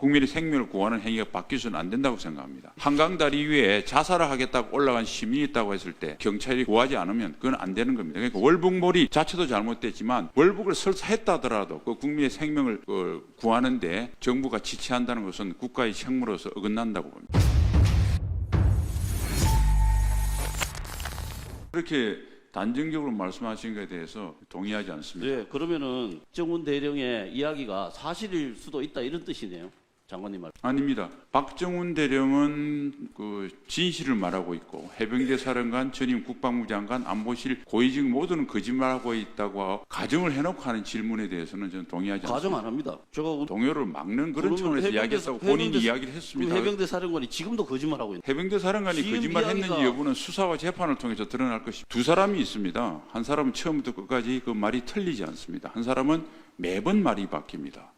국민의 생명을 구하는 행위가 바뀌어서는 안 된다고 생각합니다. 한강다리 위에 자살을 하겠다고 올라간 시민이 있다고 했을 때 경찰이 구하지 않으면 그건 안 되는 겁니다. 그러니까 월북몰이 자체도 잘못됐지만 월북을 설사했다 하더라도 그 국민의 생명을 구하는데 정부가 지체한다는 것은 국가의 책무로서 어긋난다고 봅니다. 그렇게 단정적으로 말씀하신 것에 대해서 동의하지 않습니다. 네, 그러면은 박정훈 대령의 이야기가 사실일 수도 있다 이런 뜻이네요, 장관님 말. 아닙니다. 박정훈 대령은 그 진실을 말하고 있고 해병대 사령관, 전임 국방부 장관, 안보실 고위직 모두는 거짓말하고 있다고 가정을 해놓고 하는 질문에 대해서는 저는 동의하지 않습니다. 가정 안 합니다. 제가 동요를 막는 그런 차원에서 이야기했다고 본인이 이야기를 했습니다. 해병대 사령관이 지금도 거짓말하고 있는. 해병대 사령관이 지금 거짓말했는지 이야기가- 여부는 수사와 재판을 통해서 드러날 것입니다. 두 사람이 있습니다. 한 사람은 처음부터 끝까지 그 말이 틀리지 않습니다. 한 사람은 매번 말이 바뀝니다.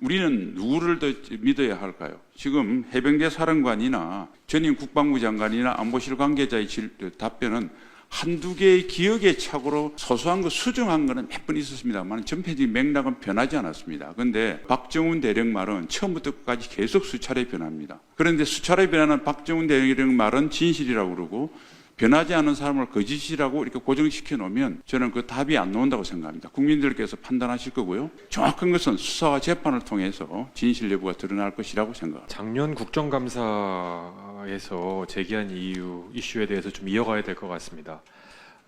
우리는 누구를 더 믿어야 할까요? 지금 해병대 사령관이나 전임 국방부 장관이나 안보실 관계자의 답변은 한두 개의 기억의 착오로 소소한 거 수정한 거는 몇 번 있었습니다만 전체적인 맥락은 변하지 않았습니다. 그런데 박정훈 대령 말은 처음부터 끝까지 계속 수차례 변합니다. 그런데 수차례 변하는 박정훈 대령 말은 진실이라고 그러고 변하지 않은 사람을 거짓이라고 이렇게 고정시켜 놓으면 저는 그 답이 안 나온다고 생각합니다. 국민들께서 판단하실 거고요. 정확한 것은 수사와 재판을 통해서 진실 여부가 드러날 것이라고 생각합니다. 작년 국정감사에서 제기한 이슈에 대해서 좀 이어가야 될 것 같습니다.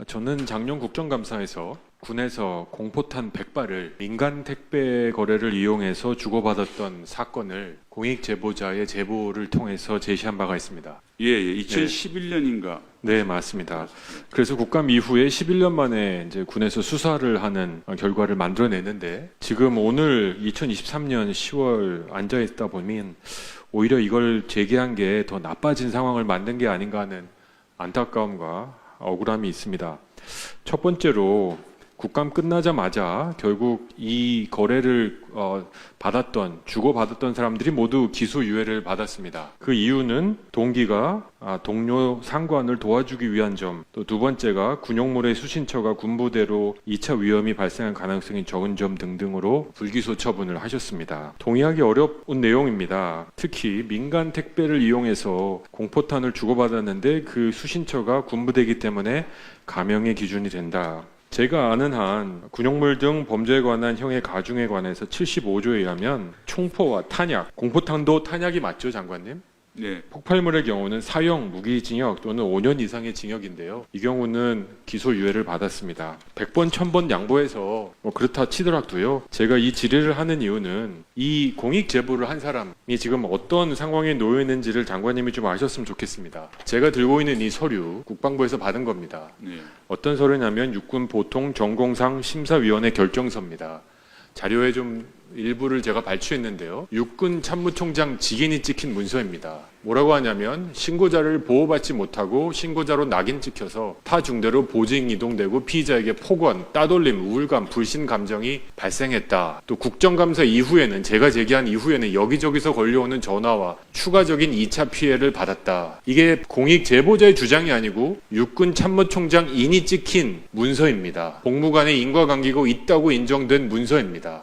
저는 작년 국정감사에서 군에서 공포탄 100발을 민간 택배 거래를 이용해서 주고받았던 사건을 공익 제보자의 제보를 통해서 제시한 바가 있습니다. 예, 2011년인가. 네, 맞습니다. 그래서 국감 이후에 11년 만에 이제 군에서 수사를 하는 결과를 만들어내는데 지금 오늘 2023년 10월 앉아 있다 보면 오히려 이걸 제기한 게 더 나빠진 상황을 만든 게 아닌가 하는 안타까움과 억울함이 있습니다. 첫 번째로 국감 끝나자마자 결국 이 거래를 주고받았던 사람들이 모두 기소유예를 받았습니다. 그 이유는 동기가 동료 상관을 도와주기 위한 점, 또 두 번째가 군용물의 수신처가 군부대로 2차 위험이 발생할 가능성이 적은 점 등등으로 불기소 처분을 하셨습니다. 동의하기 어려운 내용입니다. 특히 민간 택배를 이용해서 공포탄을 주고받았는데 그 수신처가 군부대이기 때문에 감형의 기준이 된다. 제가 아는 한 군용물 등 범죄에 관한 형의 가중에 관해서 75조에 의하면 총포와 탄약, 공포탄도 탄약이 맞죠, 장관님? 네. 폭발물의 경우는 사형, 무기징역 또는 5년 이상의 징역인데요. 이 경우는 기소유예를 받았습니다. 100번, 1000번 양보해서 그렇다 치더라도요. 제가 이 질의를 하는 이유는 이 공익 제보를 한 사람이 지금 어떤 상황에 놓여 있는지를 장관님이 좀 아셨으면 좋겠습니다. 제가 들고 있는 이 서류 국방부에서 받은 겁니다. 네. 어떤 서류냐면 육군 보통 전공상 심사위원회 결정서입니다. 자료에 좀 일부를 제가 발췌했는데요. 육군 참모총장 직인이 찍힌 문서입니다. 뭐라고 하냐면 신고자를 보호받지 못하고 신고자로 낙인 찍혀서 타 중대로 보직 이동되고 피의자에게 폭언, 따돌림, 우울감, 불신 감정이 발생했다. 또 국정감사 이후에는 제가 제기한 이후에는 여기저기서 걸려오는 전화와 추가적인 2차 피해를 받았다. 이게 공익 제보자의 주장이 아니고 육군 참모총장 인이 찍힌 문서입니다. 복무관의 인과관계가 있다고 인정된 문서입니다.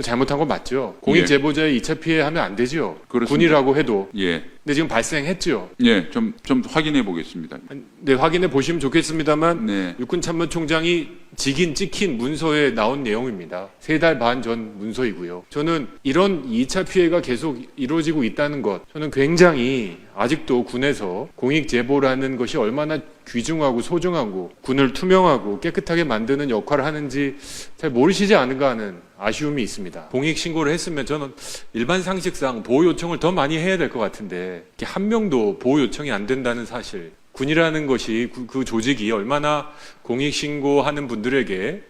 잘못한 건 맞죠? 공익 제보자의 2차 피해 하면 안 되죠? 그렇습니다. 군이라고 해도. 예. 근데 지금 발생했죠? 예, 좀 확인해 보겠습니다. 네, 확인해 보시면 좋겠습니다만 네. 육군 참모총장이 직인 찍힌 문서에 나온 내용입니다. 3달 반 전 문서이고요. 저는 이런 2차 피해가 계속 이루어지고 있다는 것, 저는 굉장히 아직도 군에서 공익 제보라는 것이 얼마나 귀중하고 소중하고 군을 투명하고 깨끗하게 만드는 역할을 하는지 잘 모르시지 않은가 하는 아쉬움이 있습니다. 공익 신고를 했으면 저는 일반 상식상 보호 요청을 더 많이 해야 될 것 같은데 이렇게 한 명도 보호 요청이 안 된다는 사실, 군이라는 것이 그 조직이 얼마나 공익 신고하는 분들에게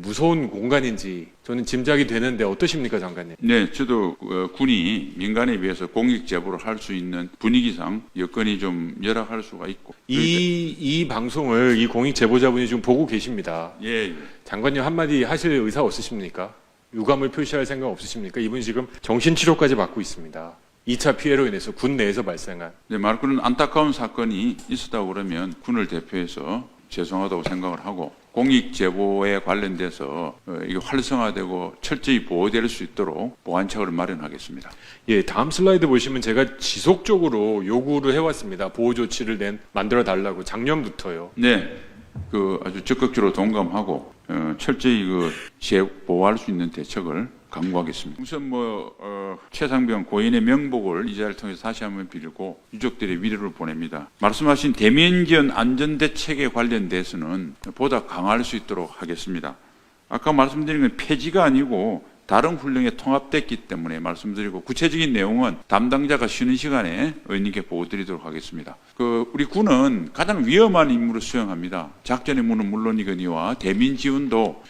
무서운 공간인지 저는 짐작이 되는데 어떠십니까, 장관님? 네, 저도 군이 민간에 비해서 공익 제보를 할 수 있는 분위기상 여건이 좀 열악할 수가 있고 이 방송을 이 공익 제보자분이 지금 보고 계십니다. 예, 예. 장관님 한마디 하실 의사 없으십니까? 유감을 표시할 생각 없으십니까? 이분이 지금 정신치료까지 받고 있습니다. 2차 피해로 인해서 군 내에서 발생한. 네, 그런 안타까운 사건이 있었다고 그러면 군을 대표해서 죄송하다고 생각을 하고 공익 제보에 관련돼서 이게 활성화되고 철저히 보호될 수 있도록 보완책을 마련하겠습니다. 예, 다음 슬라이드 보시면 제가 지속적으로 요구를 해왔습니다. 보호 조치를 만들어 달라고 작년부터요. 네, 아주 적극적으로 동감하고 철저히 보호할 수 있는 대책을 강구하겠습니다. 우선 최상병 고인의 명복을 이 자리를 통해서 다시 한번 빌고 유족들의 위로를 보냅니다. 말씀하신 대면지원 안전대책에 관련돼서는 보다 강화할 수 있도록 하겠습니다. 아까 말씀드린 건 폐지가 아니고 다른 훈령에 통합됐기 때문에 말씀드리고 구체적인 내용은 담당자가 쉬는 시간에 의원님께 보고드리도록 하겠습니다. 우리 군은 가장 위험한 임무를 수행합니다. 작전의 임무는 물론이거니와 대민 지원도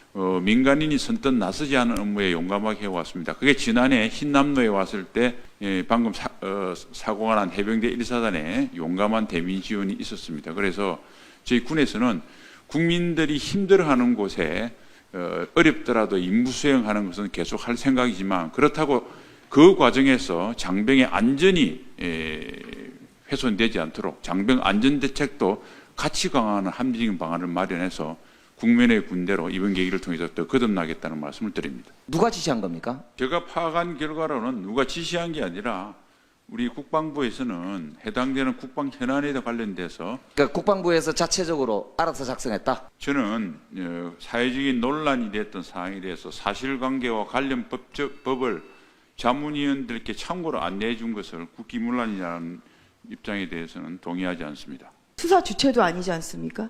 민간인이 선뜻 나서지 않은 업무에 용감하게 해왔습니다. 그게 지난해 흰남노에 왔을 때 방금 사고가 난 해병대 1사단에 용감한 대민 지원이 있었습니다. 그래서 저희 군에서는 국민들이 힘들어하는 곳에 어렵더라도 임무 수행하는 것은 계속 할 생각이지만 그렇다고 그 과정에서 장병의 안전이 훼손되지 않도록 장병 안전대책도 같이 강화하는 합리적인 방안을 마련해서 국민의 군대로 이번 계기를 통해서 더 거듭나겠다는 말씀을 드립니다. 누가 지시한 겁니까? 제가 파악한 결과로는 누가 지시한 게 아니라 우리 국방부에서는 해당되는 국방 현안에 관련돼서 그러니까 국방부에서 자체적으로 알아서 작성했다. 저는 사회적인 논란이 됐던 사항에 대해서 사실관계와 관련 법을 자문위원들께 참고로 안내해 준 것을 국기문란이라는 입장에 대해서는 동의하지 않습니다. 수사 주체도 아니지 않습니까?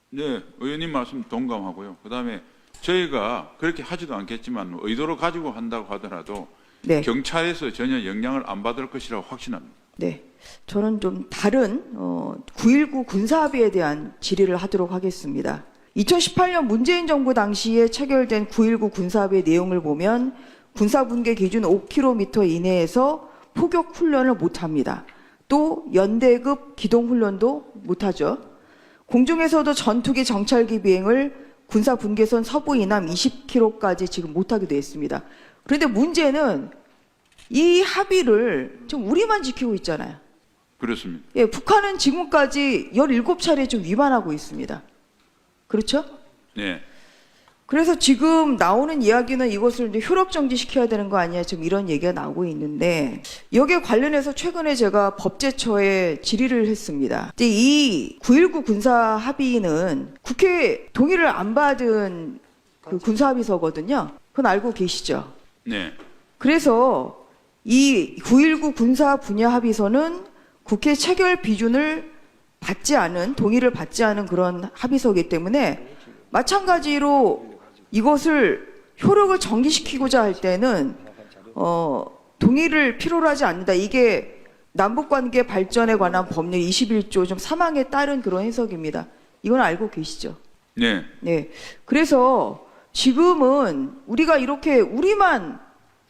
네, 의원님 말씀 동감하고요. 그다음에 저희가 그렇게 하지도 않겠지만 의도로 가지고 한다고 하더라도 네. 경찰에서 전혀 영향을 안 받을 것이라고 확신합니다. 네. 저는 좀 다른 9.19 군사합의에 대한 질의를 하도록 하겠습니다. 2018년 문재인 정부 당시에 체결된 9.19 군사합의 내용을 보면 군사분계 기준 5km 이내에서 포격 훈련을 못합니다. 또 연대급 기동훈련도 못하죠. 공중에서도 전투기 정찰기 비행을 군사분계선 서부 이남 20km까지 지금 못하게 되어 있습니다. 그런데 문제는 이 합의를 지금 우리만 지키고 있잖아요. 그렇습니다. 예, 북한은 지금까지 17차례 좀 위반하고 있습니다. 그렇죠? 네. 그래서 지금 나오는 이야기는 이것을 이제 효력 정지시켜야 되는 거 아니야? 지금 이런 얘기가 나오고 있는데 여기에 관련해서 최근에 제가 법제처에 질의를 했습니다. 이제 이 9.19 군사 합의는 국회 동의를 안 받은 그 군사 합의서거든요. 그건 알고 계시죠? 네. 그래서 이 9.19 군사 분야 합의서는 국회 체결 비준을 받지 않은, 동의를 받지 않은 그런 합의서이기 때문에 마찬가지로 이것을 효력을 정지시키고자 할 때는 동의를 필요로 하지 않는다. 이게 남북관계 발전에 관한 법률 21조 좀 3항에 따른 그런 해석입니다. 이건 알고 계시죠? 네. 네. 그래서 지금은 우리가 이렇게 우리만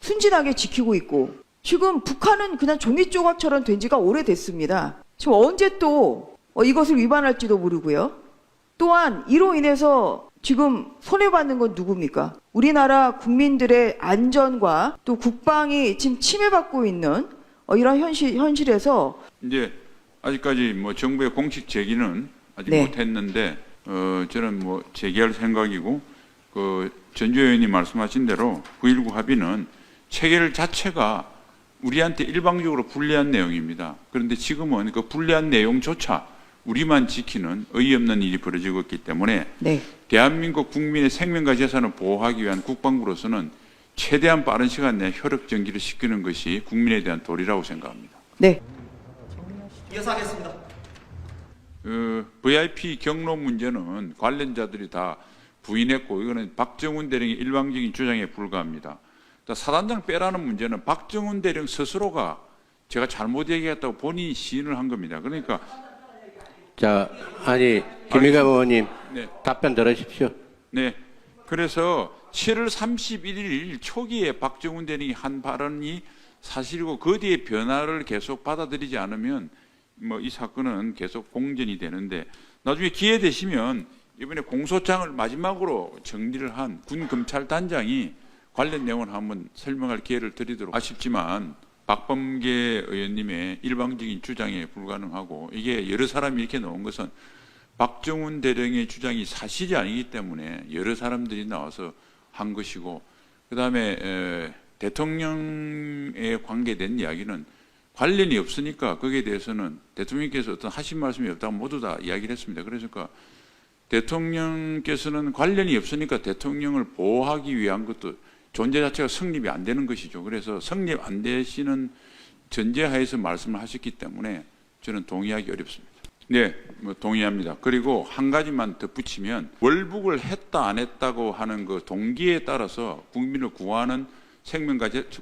순진하게 지키고 있고 지금 북한은 그냥 종이 조각처럼 된 지가 오래됐습니다. 지금 언제 또 이것을 위반할지도 모르고요. 또한 이로 인해서 지금 손해받는 건 누굽니까? 우리나라 국민들의 안전과 또 국방이 지금 침해받고 있는 이런 현실에서 이제 아직까지 정부의 공식 제기는 아직 네. 못했는데 저는 제기할 생각이고 전주 의원님 말씀하신 대로 9.19 합의는 체결 자체가 우리한테 일방적으로 불리한 내용입니다. 그런데 지금은 그 불리한 내용조차 우리만 지키는 어이없는 일이 벌어지고 있기 때문에 네. 대한민국 국민의 생명과 재산을 보호하기 위한 국방부로서는 최대한 빠른 시간 내에 효력 정지를 시키는 것이 국민에 대한 도리라고 생각합니다. 네. 이어서 하겠습니다. VIP 경로 문제는 관련자들이 다 부인했고 이거는 박정훈 대령의 일방적인 주장에 불과합니다. 사단장 빼라는 문제는 박정훈 대령 스스로가 제가 잘못 얘기했다고 본인이 시인을 한 겁니다. 그러니까 김의겸 의원님 네. 답변 들으십시오. 네. 그래서 7월 31일 초기에 박정훈 대령이 한 발언이 사실이고 그 뒤에 변화를 계속 받아들이지 않으면 이 사건은 계속 공전이 되는데 나중에 기회 되시면 이번에 공소장을 마지막으로 정리를 한 군 검찰단장이 관련 내용을 한번 설명할 기회를 드리도록 아쉽지만 박범계 의원님의 일방적인 주장에 불가능하고 이게 여러 사람이 이렇게 나온 것은 박정훈 대령의 주장이 사실이 아니기 때문에 여러 사람들이 나와서 한 것이고, 그다음에 대통령에 관계된 이야기는 관련이 없으니까 거기에 대해서는 대통령께서 어떤 하신 말씀이 없다고 모두 다 이야기를 했습니다. 그러니까 대통령께서는 관련이 없으니까 대통령을 보호하기 위한 것도 존재 자체가 성립이 안 되는 것이죠. 그래서 성립 안 되시는 전제하에서 말씀을 하셨기 때문에 저는 동의하기 어렵습니다. 네, 동의합니다. 그리고 한 가지만 덧붙이면 월북을 했다 안 했다고 하는 그 동기에 따라서 국민을 구하는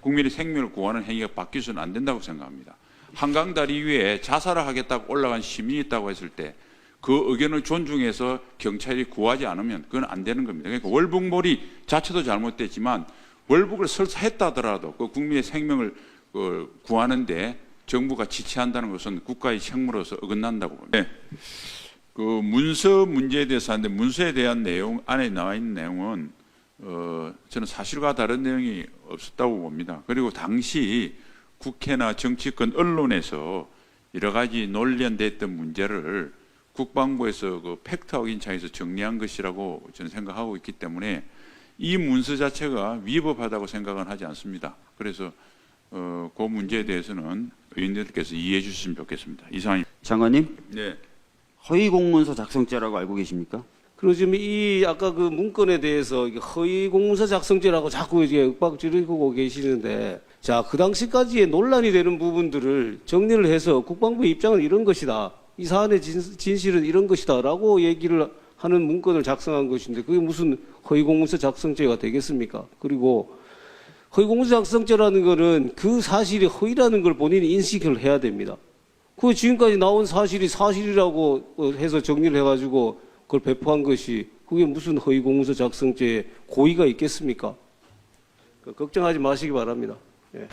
국민의 생명을 구하는 행위가 바뀌어서는 안 된다고 생각합니다. 한강 다리 위에 자살을 하겠다고 올라간 시민이 있다고 했을 때 그 의견을 존중해서 경찰이 구하지 않으면 그건 안 되는 겁니다. 그러니까 월북몰이 자체도 잘못됐지만 월북을 설사 했다 하더라도 그 국민의 생명을 구하는데 정부가 지체한다는 것은 국가의 책무로서 어긋난다고 봅니다. 네. 그 문서 문제에 대해서 하는데 문서에 대한 내용 안에 나와 있는 내용은 저는 사실과 다른 내용이 없었다고 봅니다. 그리고 당시 국회나 정치권 언론에서 여러 가지 논란됐던 문제를 국방부에서 그 팩트 확인 차에서 정리한 것이라고 저는 생각하고 있기 때문에 이 문서 자체가 위법하다고 생각은 하지 않습니다. 그래서 그 문제에 대해서는 의원님들께서 이해해 주셨으면 좋겠습니다. 이상입니다. 장관님, 네. 허위 공문서 작성죄라고 알고 계십니까? 그리고 지금 이 아까 그 문건에 대해서 이게 허위 공문서 작성죄라고 자꾸 이제 윽박지르고 계시는데, 자, 그 당시까지의 논란이 되는 부분들을 정리를 해서 국방부의 입장은 이런 것이다, 이 사안의 진실은 이런 것이다라고 얘기를 하는 문건을 작성한 것인데 그게 무슨 허위 공문서 작성죄가 되겠습니까? 그리고 허위 공문서 작성죄라는 거는 그 사실이 허위라는 걸 본인이 인식을 해야 됩니다. 그 지금까지 나온 사실이 사실이라고 해서 정리를 해가지고 그걸 배포한 것이 그게 무슨 허위 공문서 작성죄에 고의가 있겠습니까? 걱정하지 마시기 바랍니다. 예.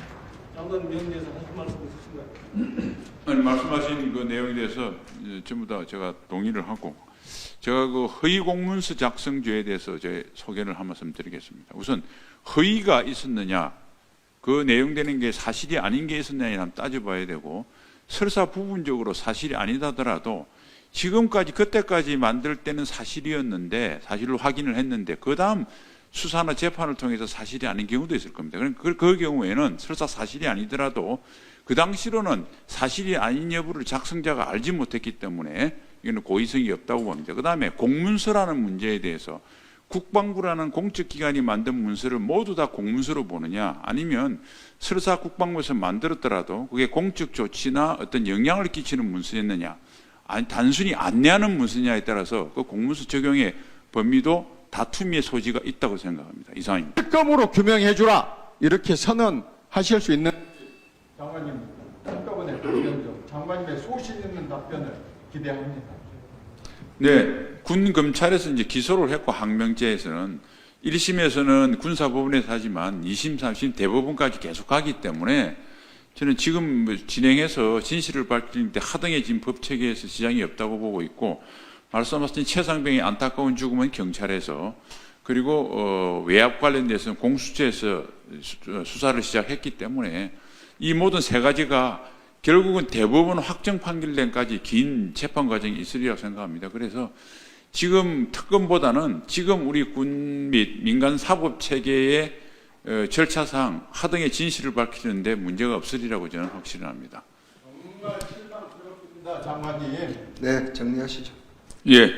장관님 연대해서 하실 말씀 있으신가요? 아니, 말씀하신 그 내용에 대해서 전부 다 제가 동의를 하고, 제가 그 허위 공문서 작성죄에 대해서 제 소개를 한 말씀 드리겠습니다. 우선 허위가 있었느냐, 그 내용되는 게 사실이 아닌 게 있었느냐를 한번 따져봐야 되고, 설사 부분적으로 사실이 아니다더라도 지금까지 그때까지 만들 때는 사실이었는데 사실로 확인을 했는데 그 다음 수사나 재판을 통해서 사실이 아닌 경우도 있을 겁니다. 그 경우에는 설사 사실이 아니더라도 그 당시로는 사실이 아닌 여부를 작성자가 알지 못했기 때문에 이거는 고의성이 없다고 봅니다. 그 다음에 공문서라는 문제에 대해서 국방부라는 공적기관이 만든 문서를 모두 다 공문서로 보느냐, 아니면 설사 국방부에서 만들었더라도 그게 공적 조치나 어떤 영향을 끼치는 문서였느냐, 아니 단순히 안내하는 문서냐에 따라서 그 공문서 적용의 범위도 다툼의 소지가 있다고 생각합니다. 이상입니다. 특검으로 규명해주라 이렇게 선언하실 수 있는 장관님 한꺼번에 답변 좀 장관님의 소신 있는 답변을 기대합니다. 네, 군 검찰에서 이제 기소를 했고 항명죄에서는 1심에서는 군사법원에서 하지만 2심, 3심 대법원까지 계속 가기 때문에 저는 지금 진행해서 진실을 밝히는 데 하등해진 법 체계에서 지장이 없다고 보고 있고, 말씀하신 최상병의 안타까운 죽음은 경찰에서, 그리고 외압 관련돼서는 공수처에서 수사를 시작했기 때문에 이 모든 세 가지가 결국은 대법원 확정 판결된까지 긴 재판 과정이 있으리라고 생각합니다. 그래서 지금 특검보다는 지금 우리 군 및 민간 사법 체계의 절차상 하등의 진실을 밝히는데 문제가 없으리라고 저는 확신합니다. 정말 실망스럽습니다, 장관님. 네, 정리하시죠. 예,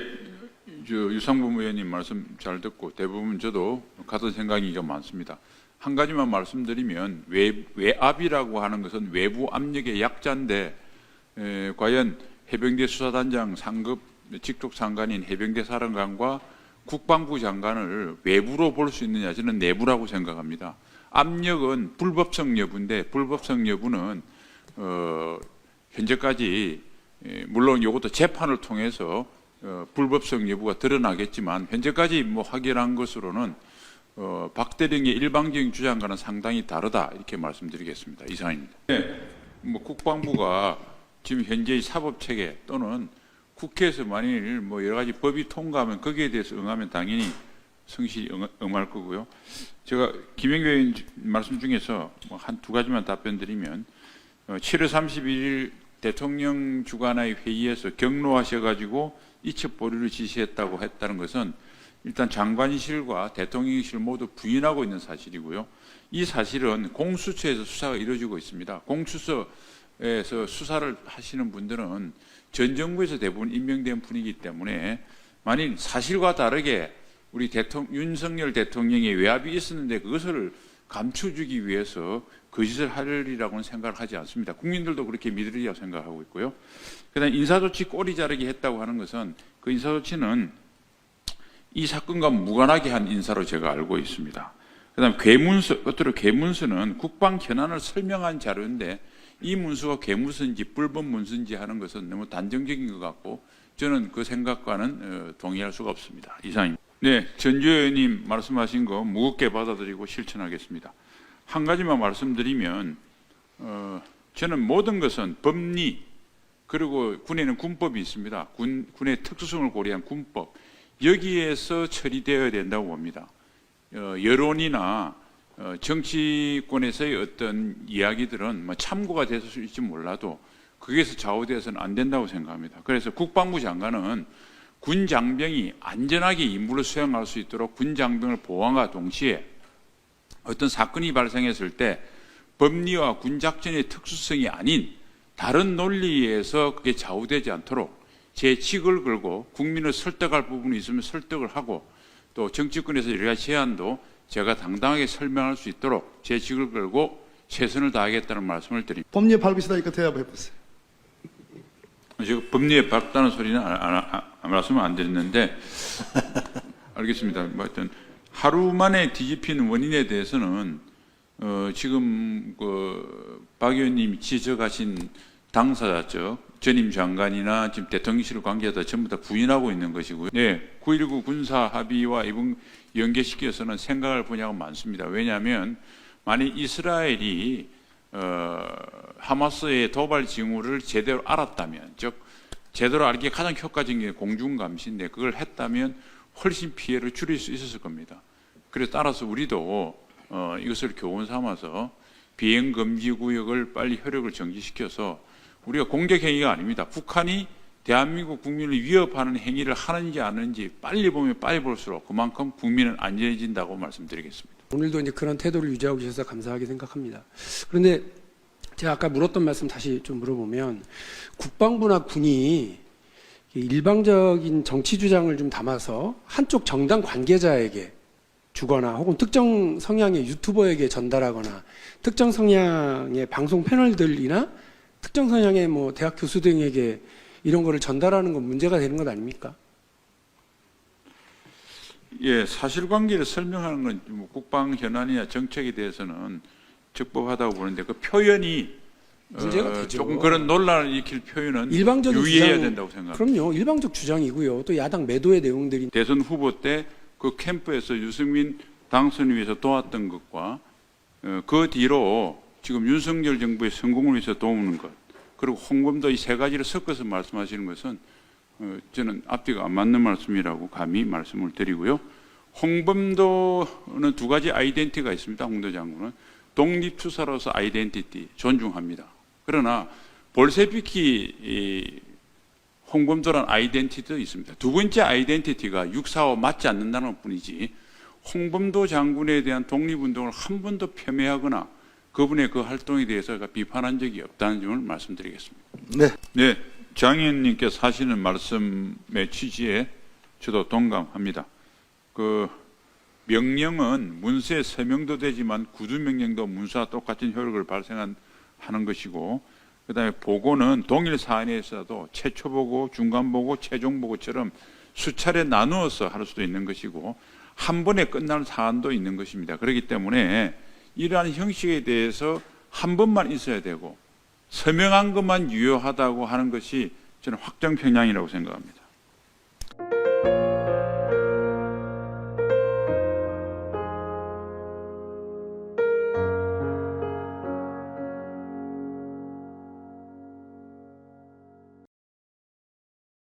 유상범 의원님 말씀 잘 듣고 대부분 저도 같은 생각이 많습니다. 한 가지만 말씀드리면 외압이라고 하는 것은 외부 압력의 약자인데 과연 해병대 수사단장 상급 직속 상관인 해병대 사령관과 국방부 장관을 외부로 볼 수 있느냐, 저는 내부라고 생각합니다. 압력은 불법성 여부인데 불법성 여부는 현재까지 물론 이것도 재판을 통해서 불법성 여부가 드러나겠지만 현재까지 확인한 것으로는 박 대령의 일방적인 주장과는 상당히 다르다, 이렇게 말씀드리겠습니다. 이상입니다. 네, 국방부가 지금 현재의 사법 체계 또는 국회에서 만일 여러 가지 법이 통과하면 거기에 대해서 응하면 당연히 성실히 응할 거고요. 제가 김영규 의원 말씀 중에서 한 두 가지만 답변드리면 7월 31일 대통령 주관의 회의에서 경로하셔가지고 이첩 보류를 지시했다고 했다는 것은 일단 장관실과 대통령실 모두 부인하고 있는 사실이고요. 이 사실은 공수처에서 수사가 이루어지고 있습니다. 공수처에서 수사를 하시는 분들은 전 정부에서 대부분 임명된 분이기 때문에 만일 사실과 다르게 우리 윤석열 대통령의 외압이 있었는데 그것을 감춰주기 위해서 거짓을 하려고는 생각을 하지 않습니다. 국민들도 그렇게 믿으리라고 생각하고 있고요. 그다음 인사조치 꼬리 자르기 했다고 하는 것은 그 인사조치는 이 사건과 무관하게 한 인사로 제가 알고 있습니다. 그다음 괴문서, 끝으로 괴문서는 국방 현안을 설명한 자료인데 이 문서가 괴문서인지 불법 문서인지 하는 것은 너무 단정적인 것 같고 저는 그 생각과는 동의할 수가 없습니다. 이상입니다. 네, 전주 의원님 말씀하신 거 무겁게 받아들이고 실천하겠습니다. 한 가지만 말씀드리면 저는 모든 것은 법리 그리고 군에는 군법이 있습니다. 군의 특수성을 고려한 군법 여기에서 처리되어야 된다고 봅니다. 여론이나 정치권에서의 어떤 이야기들은 뭐 참고가 됐을 수 있지 몰라도 거기에서 좌우되어서는 안 된다고 생각합니다. 그래서 국방부 장관은 군 장병이 안전하게 임무를 수행할 수 있도록 군 장병을 보호함과 동시에 어떤 사건이 발생했을 때 법리와 군 작전의 특수성이 아닌 다른 논리에서 그게 좌우되지 않도록 제 직을 걸고 국민을 설득할 부분이 있으면 설득을 하고 또 정치권에서 여러 가지 제안도 제가 당당하게 설명할 수 있도록 제 직을 걸고 최선을 다하겠다는 말씀을 드립니다. 법리에 밟으시다니까 대답해보세요. 제가 법리에 밟다는 소리는 말씀을 안 드렸는데 알겠습니다. 뭐 하여튼 하루 만에 뒤집히는 원인에 대해서는 지금 박 의원님이 지적하신 당사자죠. 전임 장관이나 지금 대통령실 관계자 전부 다 부인하고 있는 것이고요. 네, 9.19 군사 합의와 이번 연계시켜서는 생각할 분야가 많습니다. 왜냐하면 만약 이스라엘이 하마스의 도발 징후를 제대로 알았다면, 즉 제대로 알기에 가장 효과적인 게 공중감시인데 그걸 했다면 훨씬 피해를 줄일 수 있었을 겁니다. 그래서 따라서 우리도 이것을 교훈 삼아서 비행금지구역을 빨리 효력을 정지시켜서 우리가 공격행위가 아닙니다. 북한이 대한민국 국민을 위협하는 행위를 하는지 안 하는지 빨리 보면 빨리 볼수록 그만큼 국민은 안전해진다고 말씀드리겠습니다. 오늘도 이제 그런 태도를 유지하고 계셔서 감사하게 생각합니다. 그런데 제가 아까 물었던 말씀 다시 좀 물어보면 국방부나 군이 일방적인 정치 주장을 좀 담아서 한쪽 정당 관계자에게 주거나 혹은 특정 성향의 유튜버에게 전달하거나 특정 성향의 방송 패널들이나 특정 성향의 뭐 대학 교수 등에게 이런 거를 전달하는 건 문제가 되는 것 아닙니까? 예, 사실관계를 설명하는 건 뭐 국방 현안이나 정책에 대해서는 적법하다고 보는데 그 표현이 문제가 되죠. 조금 그런 논란을 일으킬 표현은 일방적인 유의해야 주장, 된다고 생각합니다. 그럼요. 일방적 주장이고요. 또 야당 매도의 내용들이 대선 후보 때 그 캠프에서 유승민 당선을 위해서 도왔던 것과 그 뒤로 지금 윤석열 정부의 성공을 위해서 도우는 것 그리고 홍범도 이 세 가지를 섞어서 말씀하시는 것은 저는 앞뒤가 안 맞는 말씀이라고 감히 말씀을 드리고요. 홍범도는 두 가지 아이덴티티가 있습니다. 홍도 장군은 독립투사로서 아이덴티티 존중합니다. 그러나 볼셰비키 홍범도란 아이덴티티도 있습니다. 두 번째 아이덴티티가 6.45 맞지 않는다는 뿐이지 홍범도 장군에 대한 독립운동을 한 번도 폄훼하거나 그분의 그 활동에 대해서 비판한 적이 없다는 점을 말씀드리겠습니다. 네, 장 의원님께서 하시는 말씀의 취지에 저도 동감합니다. 그 명령은 문서에 서명도 되지만 구두명령도 문서와 똑같은 효력을 발생하는 것이고 그다음에 보고는 동일 사안에서도 최초 보고, 중간 보고, 최종 보고처럼 수차례 나누어서 할 수도 있는 것이고 한 번에 끝나는 사안도 있는 것입니다. 그렇기 때문에 이러한 형식에 대해서 한 번만 있어야 되고 서명한 것만 유효하다고 하는 것이 저는 확정 편향이라고 생각합니다.